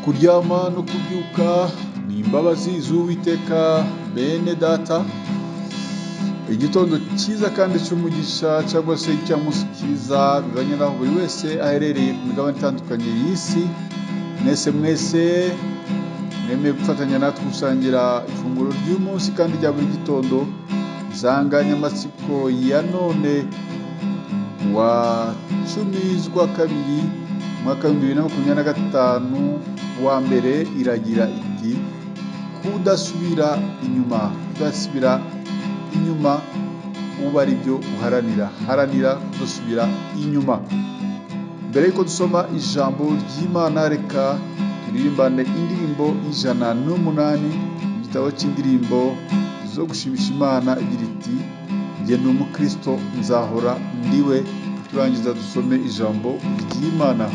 kuryama no kubyuka ni imbabazi z'Uwiteka bene data. Igitondo cyiza kandi cy'umugisha cyangwa se icyamunsi cyiza bivanye n'aho buri wese aherereye ku migabane itandukanye y'isi. Mwese mwemeye gufatanya natwe gusangira ifunguro ry'umunsi kandi rya buri gitondo. Insanganyamatsiko ya none wa 10/2 mwaka wa 2025 wa mbere iragira iti kudasubira inyuma. Kudasubira inyuma uba ari byo uharanira. Haranira kudasubira inyuma. Mbere yuko dusoma ijambo ry'Imana, reka turirimbane indirimbo 108 mu gitabo cy'indirimbo zo gushimisha Imana igira iti jye ndi umukristo nzahora ndiwe. Turangiza dusome ijambo ry'Imana.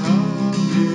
Hamwe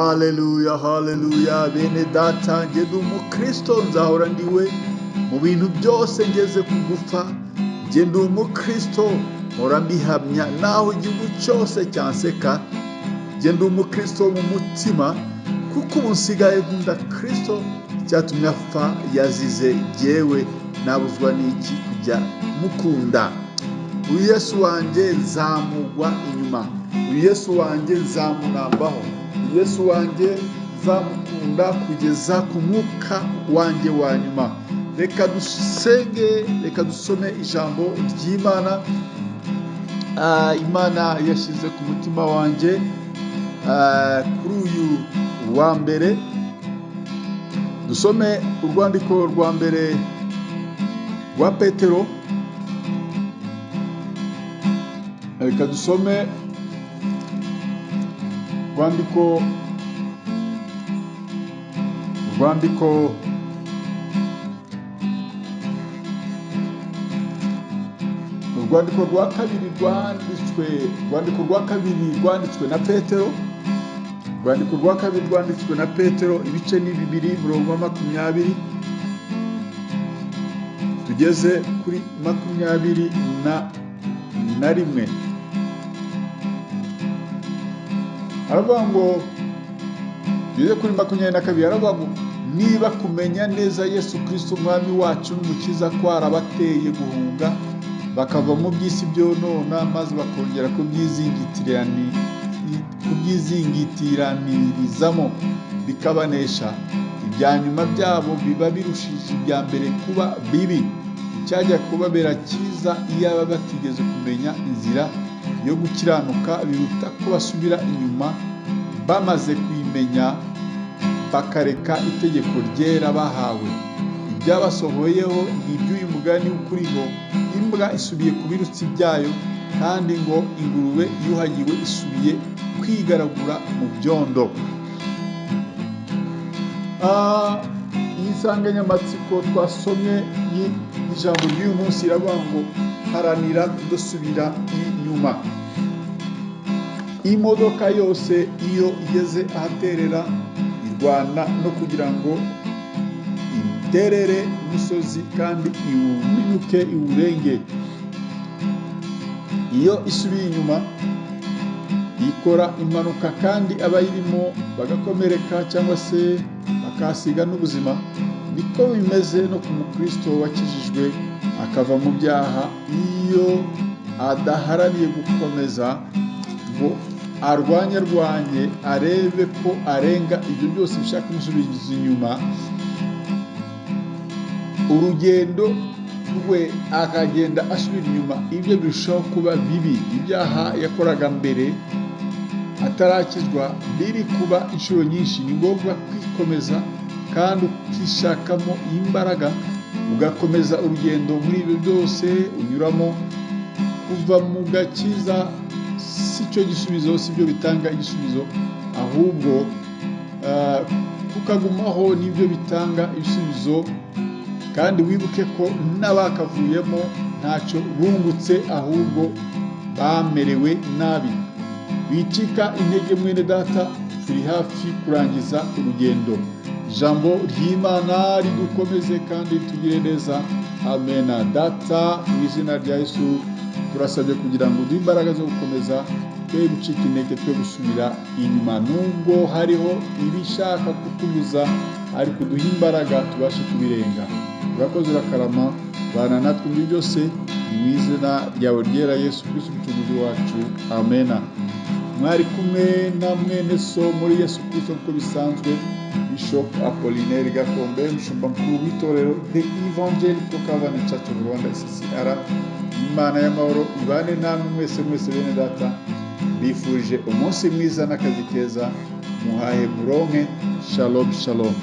Haleluya, haleluya. Bene data, njye ndi umukristo, nzahora ndiwe mu bintu byose ngeze kugufa. Njye ndi umukristo, mpora mbihamya naho igihugu cyose cyanseka. Njye ndi umukristo mu mutima, kuko ubu nsigaye nkunda Kristo. Icyatumye apfa yazize jyewe, nabuzwa n'iki kujya mukunda. Uyu Yesu wanjye nzamugwa inyuma, uyu Yesu wanjye nzamunambaho, uyu Yesu wanjye nzamukunda kugeza ku mwuka wanjye wa nyuma. Reka dusenge, reka dusome ijambo ry'Imana. Imana yashyize ku mutima wanjye kuri uyu wa mbere. Dusome urwandiko rwa mbere rwa Petero. Reka dusome urwandiko rwa kabiri rwanditswe na Petero. Urwandiko rwa kabiri rwanditswe na Petero, ibice ni 2:20 tugeze kuri 21. Aravuga ngo tugeze kuri 22. Aravuga ngo niba kumenya neza Yesu Kristo umwami wacu n'umukiza kwarabateye guhunga bakava mu by'isi byonona, maze bakongera kubyizingitiranisamo bikabanesha, ibya nyuma byabo biba birushije ibya mbere kuba bibi. Icyajya kubabera cyiza iyaba batigeze kumenya inzira yo gukiranuka, biruta ko basubira inyuma bamaze kuyimenya bakareka itegeko ryera bahawe. Ibyabasohoyeho ni iby'uyu mugani w'ukuri ngo imbwa isubiye ku birutsi byayo, kandi ngo ingurube yuhagiwe isubiye kwigaragura mu byondo. Iyi nsanganyamatsiko twasomye y'ijambo ry'uyu munsi iravuga ngo haranira kudasubira inyuma. Imodoka yose iyo igeze ahaterera irwana no kugira ngo iterere umusozi kandi iwuminuke iwurenge. Iyo isubiye inyuma ikora impanuka, kandi abayirimo bagakomereka cyangwa se bakasiga n'ubuzima. Niko bimeze no ku mukristo wakijijwe akava mu byaha, iyo adaharaniye gukomeza ngo arwanye arebe ko arenga ibyo byose bishaka kumusubiza inyuma, urugendo rwe akagenda asubira inyuma, ibyo birushaho kuba bibi. Ibyaha yakoraga mbere atarakizwa biri kuba inshuro nyinshi. Ni ngombwa kwikomeza kandi ukishakamo imbaraga, ugakomeza urugendo muri ibyo byose unyuramo. Kuva mu gakiza si cyo gisubizo, si byo bitanga igisubizo, ahubwo kukagumaho nibyo bitanga ibisubizo. Kandi wibuke ko n'abakavuyemo ntacyo bungutse, ahubwo bamerewe nabi. Wicika intege mwene data, turi hafi kurangiza urugendo. Ijambo ry'Imana ridukomeze kandi tugire neza. Amena. Data, mu izina rya Yesu turasabye kugira ngo duhe imbaraga zo gukomeza, twe gucika intege, twe gusubira inyuma. Nubwo hariho ibishaka kutubuza, ariko duhe imbaraga tubashe kubirenga. Urakoze, urakarama, bana natwe muri byose, mu izina ryawe ryera Yesu Kristo umucunguzi wacu. Amena. Mwari kumwe na mwene so muri Yesu Kristo uko bisanzwe, Bishop Apollinaire M.Gakombe, umushumba mukuru w'itorero The Evangelical Covenant Church of Rwanda CCR. Imana y'amahoro ibane namwe mwese bene data. Bifurije umunsi mwiza n'akazi keza, muhahe muronke. Shalom shalom.